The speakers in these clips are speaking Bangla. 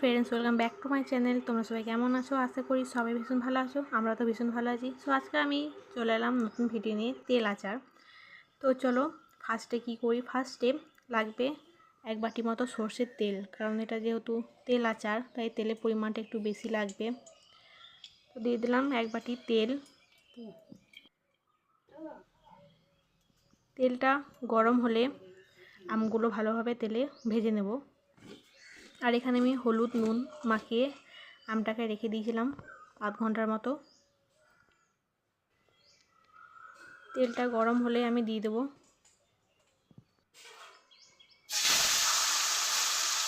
Friends, welcome back to my channel. তোমরা সবাই কেমন আছো? আশা করি সবাই ভীষণ ভালো আছো। আমরা তো ভীষণ ভালো আছি। সো আজকে আমি চলে এলাম নতুন ভিডিও নিয়ে, তেল আচার। তো চলো ফার্স্টে কি করি। ফার্স্টে লাগবে 1 বাটি মতো সর্ষের তেল, কারণ এটা যেহেতু তেল আচার তাই তেলের পরিমাণটা একটু বেশি লাগবে। তো দিয়ে দিলাম 1 বাটি তেল। তেলটা গরম হলে আমগুলো ভালোভাবে তেলে ভেজে নেব। আর এখানে আমি হলুদ নুন মাখিয়ে আমটাকে রেখে দিয়েছিলাম আধ ঘন্টার মতো। তেলটা গরম হলে আমি দিয়ে দেবো।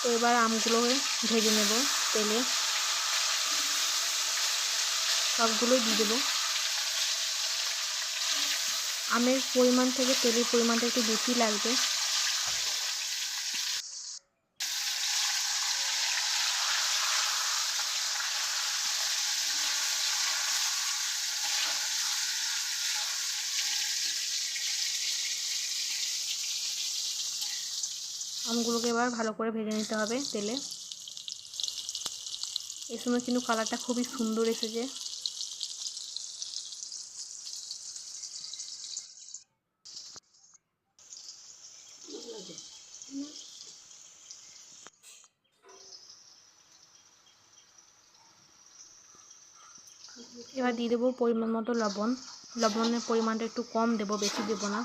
তো এবার আমগুলোকে ভেজে নেব তেলে, সবগুলোই দিয়ে দেবো। আমের পরিমাণ থেকে তেলের পরিমাণটা একটু বেশি লাগবে। আমগুলোকে এবার ভালো করে ভেজে নিতে হবে তেলে। এই সময় কিন্তু কালারটা খুবই সুন্দর এসেছে। এবার দিয়ে দেবো পরিমাণ মতো লবণ। লবণের পরিমাণটা একটু কম দেবো, বেশি দেবো না।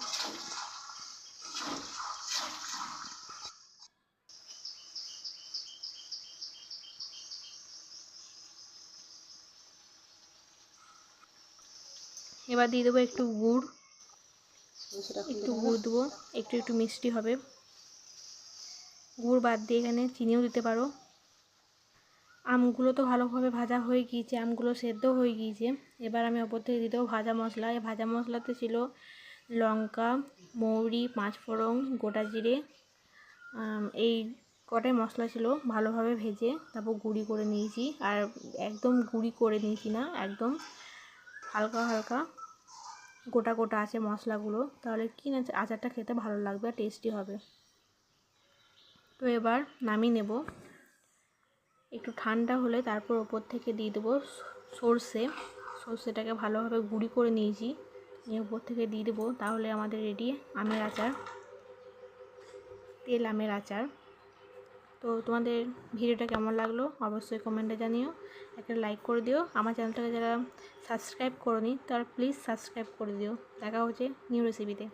এবার দিয়ে দেবো একটু গুড়, দেবো, একটু মিষ্টি হবে। গুড় বাদ দিয়ে এখানে চিনিও দিতে পারো। আমগুলো তো ভালোভাবে ভাজা হয়ে গিয়েছে, আমগুলো সেদ্ধ হয়ে গিয়েছে। এবার আমি ওপর থেকে দিয়ে দেবো ভাজা মশলা। এই ভাজা মশলাতে ছিল লঙ্কা, মৌরি, 5 ফোড়ন, গোটা জিরে, এই কটাই মশলা ছিল। ভালোভাবে ভেজে তারপর গুঁড়ি করে নিয়েছি। আর একদম গুঁড়ি করে নিয়েছি না, একদম হালকা হালকা গোটা গোটা আছে মশলাগুলো, তাহলে কি না আচারটা খেতে ভালো লাগবে আর টেস্টি হবে। তো এবার নামিয়ে নেব। একটু ঠান্ডা হলে তারপর ওপর থেকে দিয়ে দেবো সর্ষেটাকে ভালোভাবে গুঁড়ি করে নিয়েছি, নিয়ে ওপর থেকে দিয়ে দেবো। তাহলে আমাদের রেডি আমের আচার, তেল আমের আচার। তো তোমাদের ভিডিওটা কেমন লাগলো অবশ্যই কমেন্টে জানিও। একটা লাইক করে দিও। আমার চ্যানেলটাকে যারা সাবস্ক্রাইব করোনি তারা প্লিজ সাবস্ক্রাইব করে দিও। দেখা হচ্ছে নিউ রেসিপিতে।